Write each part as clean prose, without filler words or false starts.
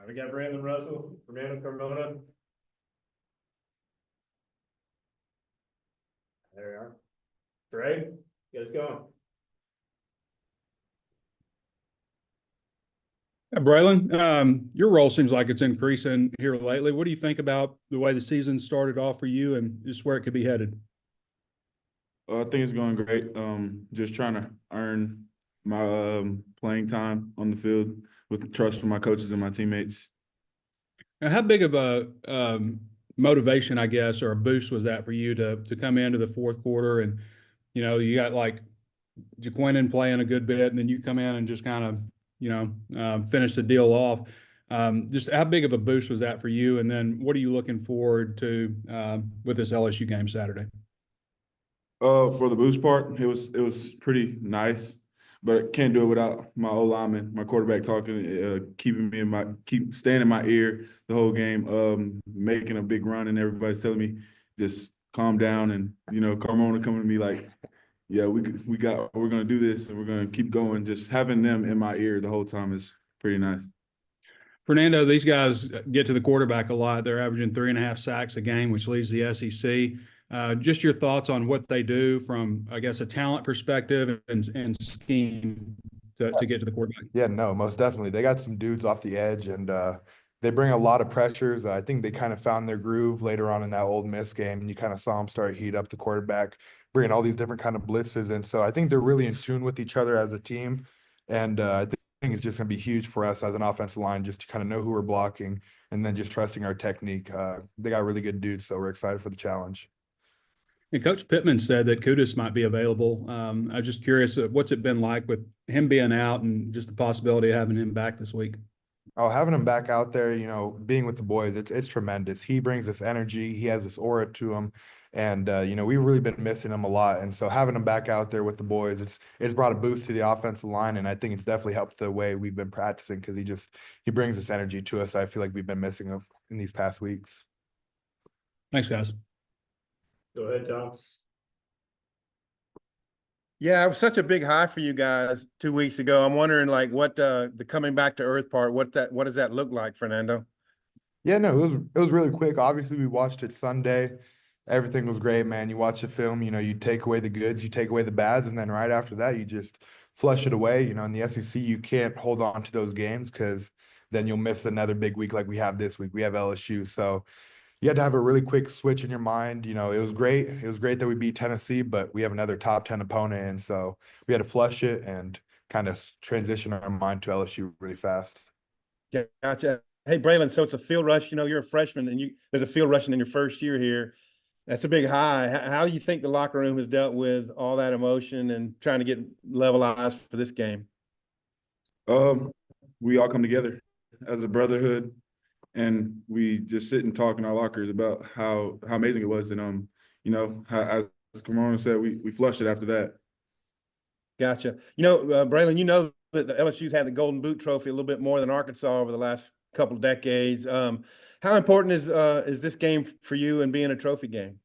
We got Braylen Russell, Fernando Carmona. There we are. Trey, get us going. Braylen, your role seems like it's increasing here lately. What do you think about the way the season started off for you and just where it could be headed? I think it's going great. Just trying to earn my playing time on the field with trust from my coaches and my teammates. Now, how big of a motivation, I guess, or a boost was that for you to come into the fourth quarter and, you got like Jaquinton playing a good bit, and then you come in and just kind of, finish the deal off. Just how big of a boost was that for you? And then what are you looking forward to with this LSU game Saturday? For the boost part, it was pretty nice, but can't do it without my O-lineman, my quarterback talking, keep staying in my ear the whole game, making a big run, and everybody's telling me just calm down, and Carmona coming to me like, yeah, we're gonna do this and we're gonna keep going. Just having them in my ear the whole time is pretty nice. Fernando, these guys get to the quarterback a lot. They're averaging 3.5 sacks a game, which leads the SEC. Just your thoughts on what they do from, I guess, a talent perspective and scheme to get to the quarterback. Yeah, no, most definitely. They got some dudes off the edge, and they bring a lot of pressures. I think they kind of found their groove later on in that Ole Miss game, and you kind of saw them start to heat up the quarterback, bringing all these different kind of blitzes. And so I think they're really in tune with each other as a team. And I think it's just going to be huge for us as an offensive line just to kind of know who we're blocking and then just trusting our technique. They got really good dudes, so we're excited for the challenge. And Coach Pittman said that Kudus might be available. I'm just curious, what's it been like with him being out and just the possibility of having him back this week? Oh, having him back out there, being with the boys, it's tremendous. He brings this energy. He has this aura to him. And, we've really been missing him a lot. And so having him back out there with the boys, it's brought a boost to the offensive line. And I think it's definitely helped the way we've been practicing because he brings this energy to us. I feel like we've been missing him in these past weeks. Thanks, guys. Go ahead, Tom. Yeah, it was such a big high for you guys 2 weeks ago. I'm wondering, like, what the coming back to earth part, what does that look like, Fernando? Yeah, no, it was really quick. Obviously, we watched it Sunday. Everything was great, man. You watch the film, you take away the goods, you take away the bads, and then right after that, you just flush it away. In the SEC, you can't hold on to those games because then you'll miss another big week like we have this week. We have LSU, so you had to have a really quick switch in your mind. It was great. It was great that we beat Tennessee, but we have another top 10 opponent. And so we had to flush it and kind of transition our mind to LSU really fast. Yeah, gotcha. Hey, Braylen, so it's a field rush. You're a freshman and there's a field rushing in your first year here. That's a big high. How do you think the locker room has dealt with all that emotion and trying to get levelized for this game? We all come together as a brotherhood. And we just sit and talk in our lockers about how amazing it was. And, how, as Carmona said, we flushed it after that. Gotcha. Braylen, that the LSU's had the Golden Boot Trophy a little bit more than Arkansas over the last couple of decades. How important is this game for you and being a trophy game?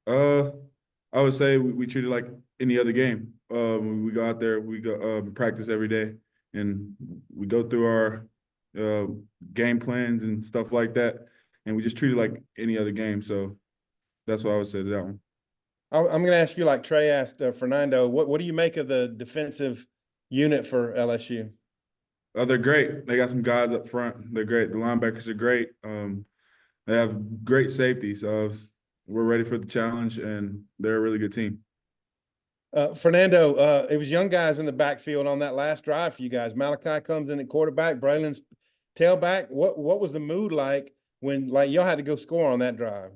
I would say we treat it like any other game. We go out there, we go practice every day, and we go through our game plans and stuff like that, and we just treat it like any other game. So that's what I would say to that one. I'm going to ask you, like Trey asked Fernando, what do you make of the defensive unit for LSU? They're great. They got some guys up front. They're great. The linebackers are great. They have great safety. So we're ready for the challenge, and they're a really good team. Fernando, it was young guys in the backfield on that last drive for you guys. Malachi comes in at quarterback, Braylen's tailback. What was the mood like when y'all had to go score on that drive?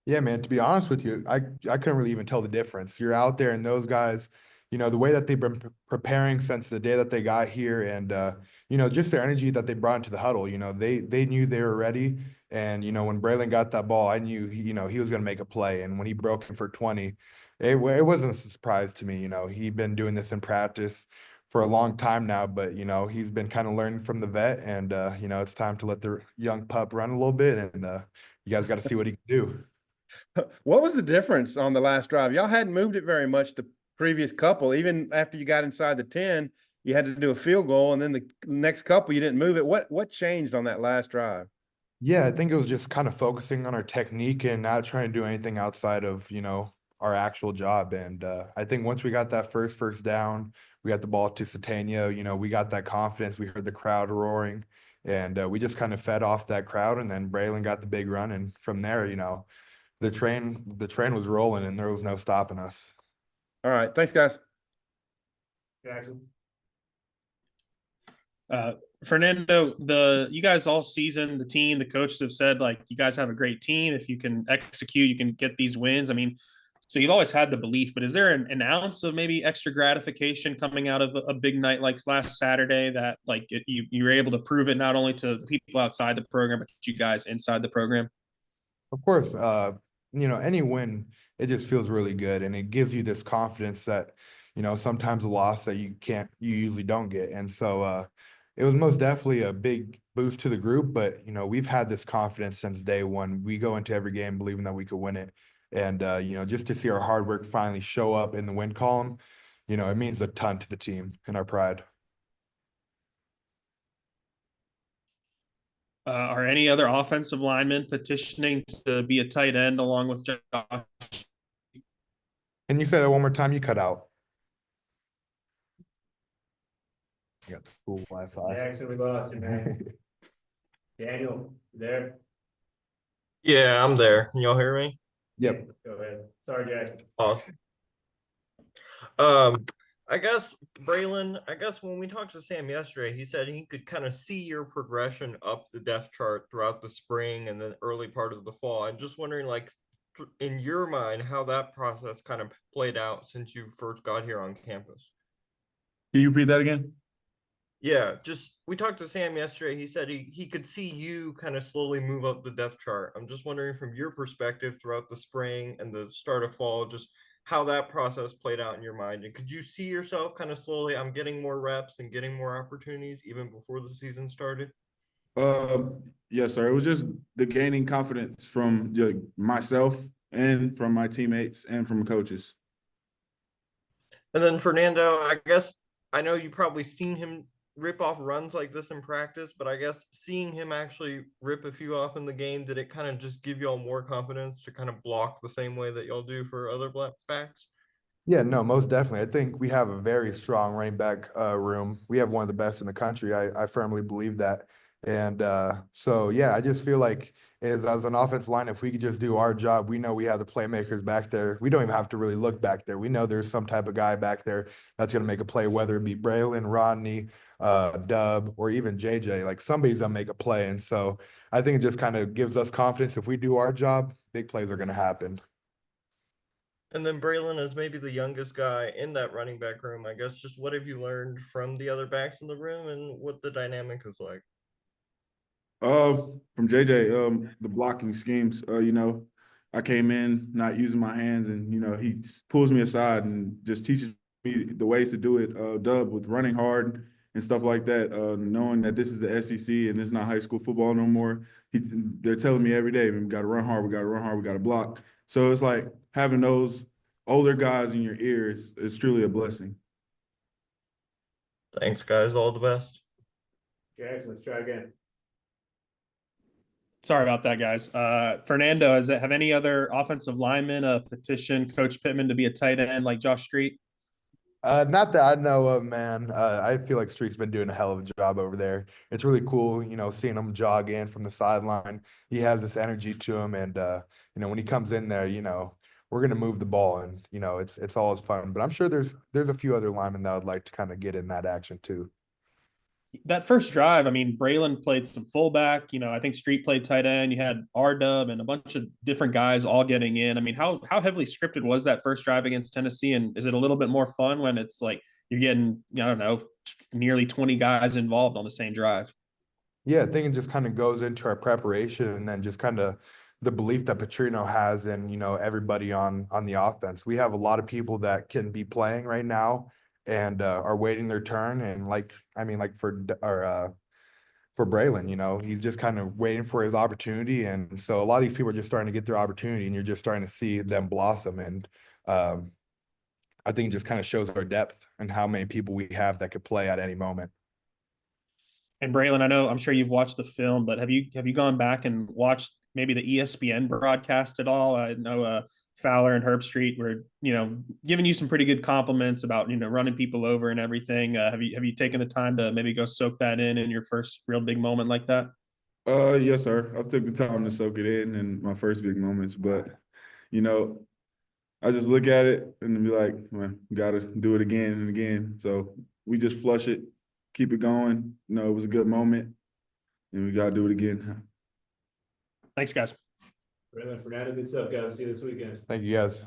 Yeah, man, to be honest with you, I couldn't really even tell the difference. You're out there and those guys, the way that they've been preparing since the day that they got here and, just their energy that they brought into the huddle, they knew they were ready. And, when Braylen got that ball, I knew, he was going to make a play. And when he broke him for 20, it wasn't a surprise to me. He'd been doing this in practice for a long time now, but, he's been kind of learning from the vet and, it's time to let the young pup run a little bit and you guys got to see what he can do. What was the difference on the last drive? Y'all hadn't moved it very much the previous couple, even after you got inside the 10, you had to do a field goal, and then the next couple you didn't move it. What changed on that last drive? Yeah, I think it was just kind of focusing on our technique and not trying to do anything outside of, our actual job. And I think once we got that first down, we got the ball to Satania, we got that confidence. We heard the crowd roaring, and we just kind of fed off that crowd. And then Braylen got the big run, and from there, the train was rolling, and there was no stopping us. All right, thanks, guys. Jackson. Fernando, you guys all season, the team, the coaches have said like you guys have a great team. If you can execute, you can get these wins. I mean, so you've always had the belief, but is there an ounce of maybe extra gratification coming out of a big night like last Saturday that like you were able to prove it not only to the people outside the program, but you guys inside the program? Of course, any win, it just feels really good, and it gives you this confidence that, sometimes a loss that you usually don't get. And so it was most definitely a big boost to the group, but we've had this confidence since day one. We go into every game believing that we could win it. And just to see our hard work finally show up in the win column, it means a ton to the team and our pride. Are any other offensive linemen petitioning to be a tight end along with Josh? Can you say that one more time? You cut out. You got the cool Wi-Fi. Jackson, we lost you, man. Daniel, you there? Yeah, I'm there. Can y'all hear me? Yep. Go ahead. Sorry, Jackson. Awesome. I guess Braylen, when we talked to Sam yesterday, he said he could kind of see your progression up the depth chart throughout the spring and the early part of the fall. I'm just wondering, like, in your mind, how that process kind of played out since you first got here on campus. Can you repeat that again? Yeah, we talked to Sam yesterday. He said he could see you kind of slowly move up the depth chart. I'm just wondering from your perspective throughout the spring and the start of fall, just how that process played out in your mind. And could you see yourself kind of slowly, I'm getting more reps and getting more opportunities even before the season started? Yes, sir. It was just the gaining confidence from myself and from my teammates and from coaches. And then Fernando, I guess I know you probably seen him rip off runs like this in practice, but I guess seeing him actually rip a few off in the game, did it kind of just give y'all more confidence to kind of block the same way that y'all do for other backs? Yeah, no, most definitely. I think we have a very strong running back room. We have one of the best in the country. I firmly believe that. And so, yeah, I just feel like as an offensive line, if we could just do our job, we know we have the playmakers back there. We don't even have to really look back there. We know there's some type of guy back there that's going to make a play, whether it be Braylen, Rodney, Dub, or even JJ. Like somebody's going to make a play. And so I think it just kind of gives us confidence. If we do our job, big plays are going to happen. And then Braylen, as maybe the youngest guy in that running back room, I guess just what have you learned from the other backs in the room and what the dynamic is like? From JJ, the blocking schemes, I came in not using my hands and, he pulls me aside and just teaches me the ways to do it. Dub with running hard and stuff like that, knowing that this is the SEC and it's not high school football no more. They're telling me every day, we got to run hard, we got to run hard, we got to block. So it's like having those older guys in your ears is truly a blessing. Thanks, guys. All the best. Jackson, let's try again. Sorry about that, guys. Fernando, have any other offensive linemen petitioned Coach Pittman to be a tight end like Josh Street? Not that I know of, man. I feel like Street's been doing a hell of a job over there. It's really cool, seeing him jog in from the sideline. He has this energy to him, and when he comes in there, we're gonna move the ball, and it's always fun. But I'm sure there's a few other linemen that would like to kind of get in that action too. That first drive, I mean, Braylen played some fullback. I think Street played tight end. You had R-Dub and a bunch of different guys all getting in. I mean, how heavily scripted was that first drive against Tennessee? And is it a little bit more fun when it's like you're getting, I don't know, nearly 20 guys involved on the same drive? Yeah, I think it just kind of goes into our preparation, and then just kind of the belief that Petrino has in, everybody on the offense. We have a lot of people that can be playing right now and are waiting their turn. And for Braylen, he's just kind of waiting for his opportunity. And so a lot of these people are just starting to get their opportunity, and you're just starting to see them blossom. And I think it just kind of shows our depth and how many people we have that could play at any moment. And Braylen, I know, I'm sure you've watched the film, but have you gone back and watched maybe the ESPN broadcast at all? I know Fowler and Herb Street were, giving you some pretty good compliments about, running people over and everything. Have you taken the time to maybe go soak that in your first real big moment like that? Yes, sir. I've took the time to soak it in my first big moments, but I just look at it and be like, well, gotta do it again and again. So we just flush it, keep it going. It was a good moment, and we gotta do it again. Thanks, guys. Braylen, Fernando, good stuff, guys. See you this weekend. Thank you, guys.